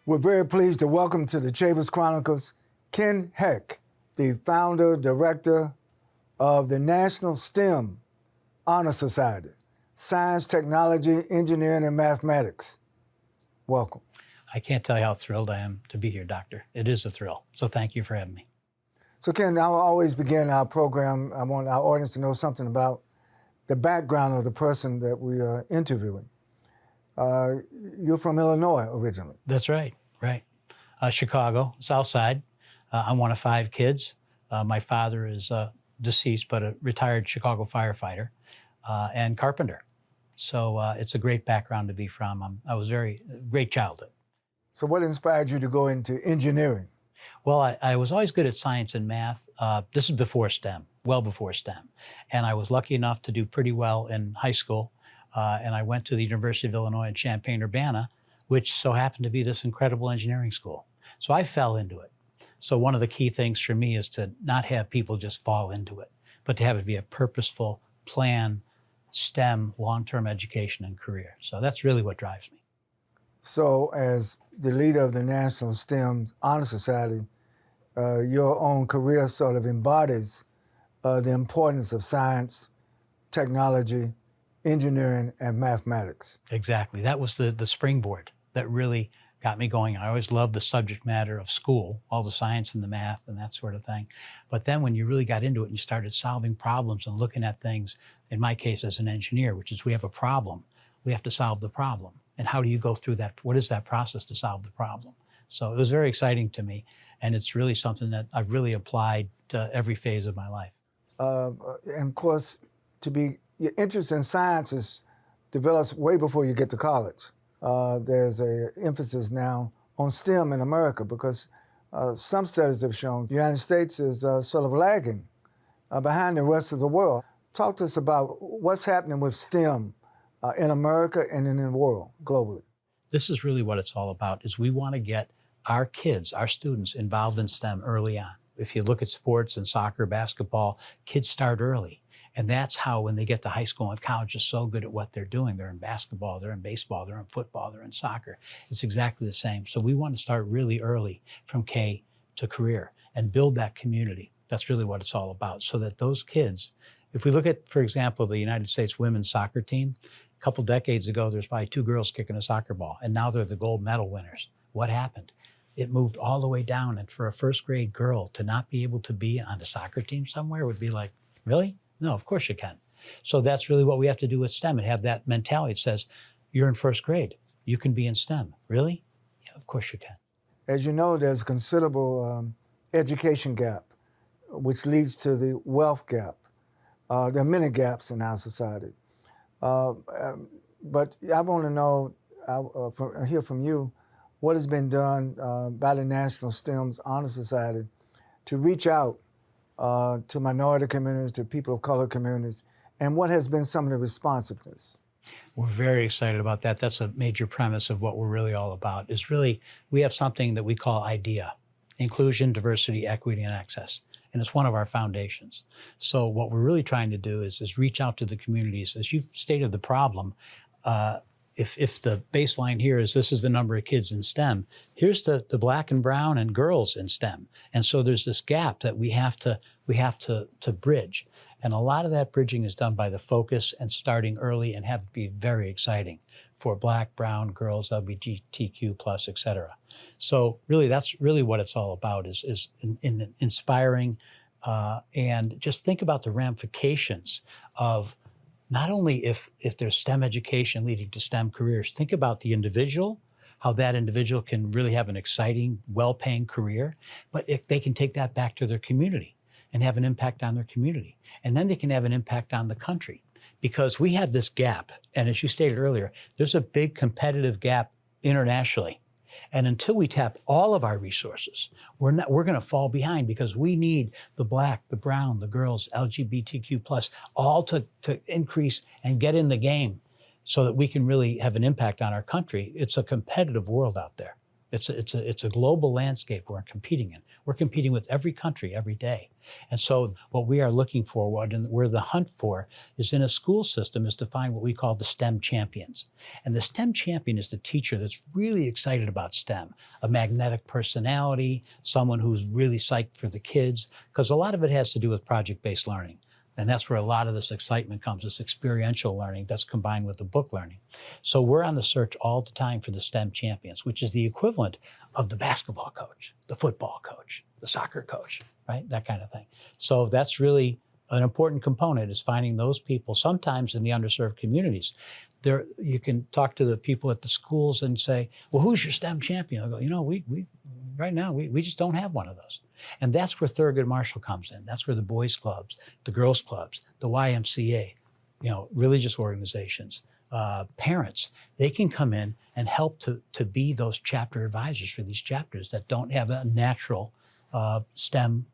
We're very pleased to welcome to the Chavis Chronicles Ken Hecht, the founder, director of the National STEM Honor Society, Science, Technology, Engineering, and Mathematics. Welcome. I can't tell you how thrilled I am to be here, Doctor. It is a thrill. So thank you for having me. So Ken, I'll always begin our program. I want our audience to know something about the background of the person that we are interviewing. You're from Illinois originally. That's right, right. Chicago, South Side. I'm one of 5 kids. My father is deceased, but a retired Chicago firefighter and carpenter. So it's a great background to be from. I was great childhood. So what inspired you to go into engineering? Well, I was always good at science and math. This is before STEM, well before STEM. And I was lucky enough to do pretty well in high school. And I went to the University of Illinois in Champaign-Urbana, which so happened to be this incredible engineering school. So I fell into it. So one of the key things for me is to not have people just fall into it, but to have it be a purposeful plan, STEM, long-term education and career. So that's really what drives me. So as the leader of the National STEM Honor Society, your own career sort of embodies the importance of science, technology, engineering, and mathematics. Exactly. That was the springboard that really got me going. I always loved the subject matter of school, all the science and the math and that sort of thing. But then when you really got into it and you started solving problems and looking at things, in my case as an engineer, which is we have a problem, we have to solve the problem. And how do you go through that? What is that process to solve the problem? So it was very exciting to me. And it's really something that I've really applied to every phase of my life. And of course, your interest in science develops way before you get to college. There's an emphasis now on STEM in America because some studies have shown the United States is sort of lagging behind the rest of the world. Talk to us about what's happening with STEM in America and in the world, globally. This is really what it's all about, is we want to get our kids, our students, involved in STEM early on. If you look at sports and soccer, basketball, kids start early. And that's how, when they get to high school and college, are so good at what they're doing. They're in basketball, they're in baseball, they're in football, they're in soccer. It's exactly the same. So we want to start really early from K to career and build that community. That's really what it's all about. So that those kids, if we look at, for example, the United States women's soccer team, a couple decades ago, there's probably 2 girls kicking a soccer ball, and now they're the gold medal winners. What happened? It moved all the way down, and for a first grade girl to not be able to be on a soccer team somewhere would be like, really? No, of course you can. So that's really what we have to do with STEM and have that mentality. It says, you're in first grade. You can be in STEM. Really? Yeah, of course you can. As you know, there's considerable education gap, which leads to the wealth gap. There are many gaps in our society. But I want to know, hear from you, what has been done by the National STEM Honor Society to reach out to minority communities, to people of color communities, and what has been some of the responsiveness? We're very excited about that. That's a major premise of what we're really all about, is really, we have something that we call IDEA, Inclusion, Diversity, Equity, and Access. And it's one of our foundations. So what we're really trying to do is reach out to the communities. As you've stated the problem, if the baseline here is this is the number of kids in STEM, here's the black and brown and girls in STEM. And so there's this gap that we have to bridge. And a lot of that bridging is done by the focus and starting early and have it be very exciting for black, brown, girls, LGBTQ+, et cetera. So really, that's really what it's all about, is inspiring and just think about the ramifications of not only if there's STEM education leading to STEM careers, think about the individual, how that individual can really have an exciting, well-paying career, but if they can take that back to their community and have an impact on their community. And then they can have an impact on the country, because we have this gap. And as you stated earlier, there's a big competitive gap internationally. And until we tap all of our resources, we're going to fall behind, because we need the black, the brown, the girls, LGBTQ+, all to increase and get in the game so that we can really have an impact on our country. It's a competitive world out there. It's a global landscape we're competing in. We're competing with every country every day. And so what we are looking for, what we're the hunt for, is in a school system is to find what we call the STEM champions. And the STEM champion is the teacher that's really excited about STEM, a magnetic personality, someone who's really psyched for the kids, because a lot of it has to do with project-based learning. And that's where a lot of this excitement comes, this experiential learning that's combined with the book learning. So we're on the search all the time for the STEM champions, which is the equivalent of the basketball coach, the football coach, the soccer coach, right? That kind of thing. So that's really an important component, is finding those people, sometimes in the underserved communities. There, you can talk to the people at the schools and say, well, who's your STEM champion? I go, you know, we right now, we just don't have one of those. And that's where Thurgood Marshall comes in. That's where the boys clubs, the girls clubs, the YMCA, you know, religious organizations, parents, they can come in and help to be those chapter advisors for these chapters that don't have a natural STEM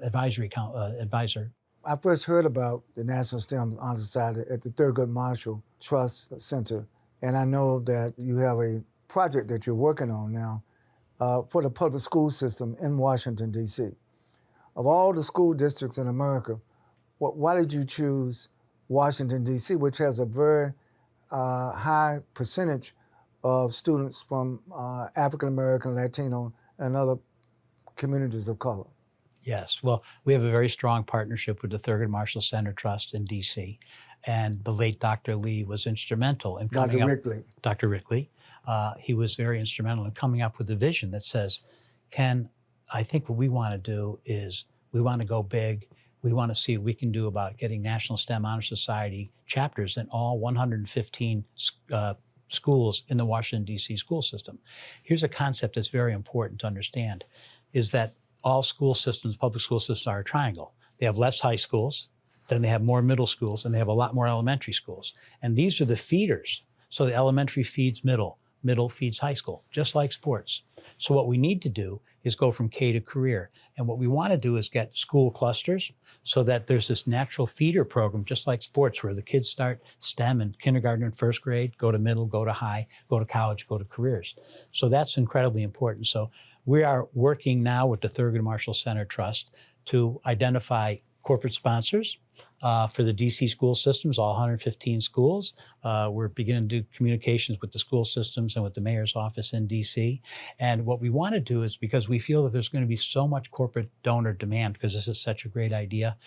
advisor. I first heard about the National STEM Honor Society at the Thurgood Marshall Trust Center, and I know that you have a project that you're working on now for the public school system in Washington, D.C. Of all the school districts in America, why did you choose Washington, D.C., which has a very high percentage of students from African American, Latino, and other communities of color? Yes, well, we have a very strong partnership with the Thurgood Marshall Center Trust in D.C., and the late Dr. Lee was instrumental in coming up. Dr. Rickley. He was very instrumental in coming up with a vision that says, Ken, I think what we want to do is we want to go big. We want to see what we can do about getting National STEM Honor Society chapters in all 115 schools in the Washington, D.C. school system. Here's a concept that's very important to understand, is that all school systems, public school systems, are a triangle. They have less high schools, then they have more middle schools, and they have a lot more elementary schools. And these are the feeders. So the elementary feeds middle, middle feeds high school, just like sports. So what we need to do is go from K to career. And what we want to do is get school clusters so that there's this natural feeder program, just like sports, where the kids start STEM in kindergarten and first grade, go to middle, go to high, go to college, go to careers. So that's incredibly important. So we are working now with the Thurgood Marshall Center Trust to identify corporate sponsors for the DC school systems, all 115 schools. We're beginning to do communications with the school systems and with the mayor's office in DC. And what we want to do is, because we feel that there's going to be so much corporate donor demand, because this is such a great idea,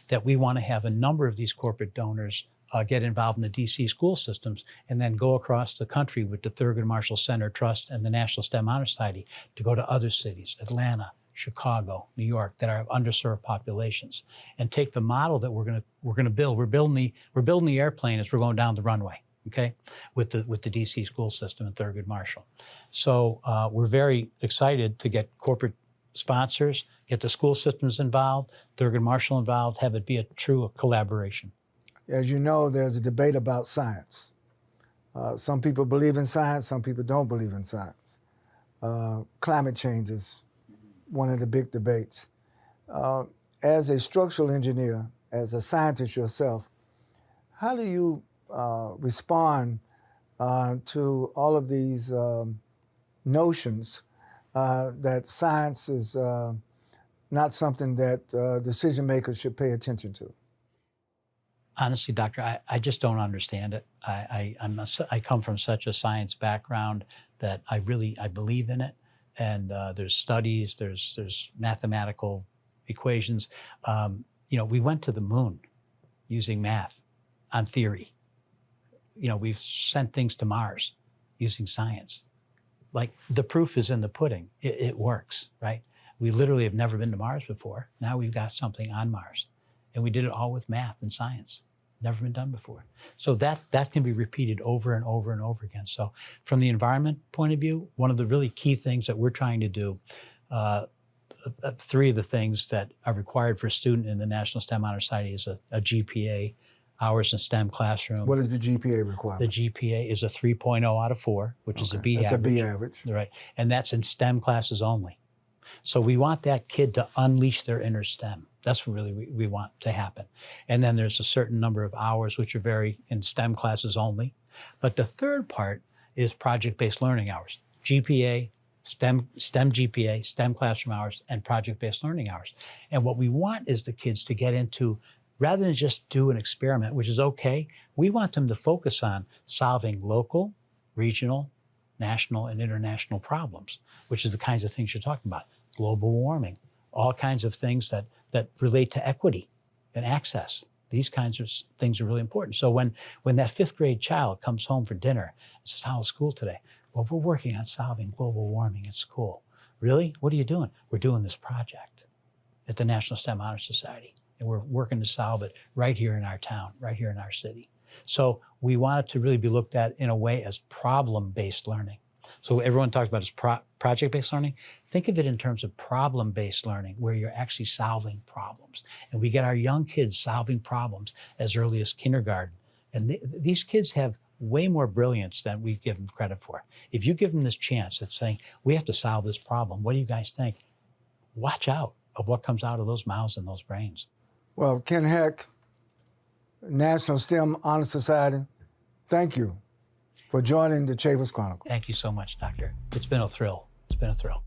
that we want to have a number of these corporate donors get involved in the DC school systems, and then go across the country with the Thurgood Marshall Center Trust and the National STEM Honor Society to go to other cities, Atlanta, Chicago, New York, that are underserved populations, and take the model that we're going to build. We're building the airplane as we're going down the runway, okay, with the DC school system and Thurgood Marshall. So we're very excited to get corporate sponsors, get the school systems involved, Thurgood Marshall involved, have it be a true collaboration. As you know, there's a debate about science. Some people believe in science, some people don't believe in science. Climate change is one of the big debates. As a structural engineer, as a scientist yourself, how do you respond to all of these notions that science is not something that decision makers should pay attention to? Honestly, doctor, I just don't understand it. I come from such a science background that I believe in it. And there's studies, there's mathematical equations. We went to the moon using math on theory. We've sent things to Mars using science. Like, the proof is in the pudding. It works, right? We literally have never been to Mars before. Now we've got something on Mars. And we did it all with math and science. Never been done before. So that can be repeated over and over and over again. So from the environment point of view, one of the really key things that we're trying to do, three of the things that are required for a student in the National STEM Honor Society is a GPA, hours in STEM classroom. What is the GPA requirement? The GPA is a 3.0 out of 4, which is a B average. That's a B average. Right. And that's in STEM classes only. So we want that kid to unleash their inner STEM. That's what really we want to happen. And then there's a certain number of hours which are in STEM classes only. But the third part is project-based learning hours. GPA, STEM GPA, STEM classroom hours, and project-based learning hours. And what we want is the kids to get into, rather than just do an experiment, which is okay, we want them to focus on solving local, regional, national, and international problems, which is the kinds of things you're talking about. Global warming, all kinds of things that relate to equity and access. These kinds of things are really important. So when that 5th grade child comes home for dinner and says, how was school today? Well, we're working on solving global warming at school. Really? What are you doing? We're doing this project at the National STEM Honor Society, and we're working to solve it right here in our town, right here in our city. So we want it to really be looked at in a way as problem-based learning. So everyone talks about is project-based learning. Think of it in terms of problem-based learning, where you're actually solving problems. And we get our young kids solving problems as early as kindergarten. And these kids have way more brilliance than we give them credit for. If you give them this chance at saying, we have to solve this problem, what do you guys think? Watch out of what comes out of those mouths and those brains. Well, Ken Hecht, National STEM Honor Society, thank you for joining the Chavis Chronicles. Thank you so much, Doctor. It's been a thrill. It's been a thrill.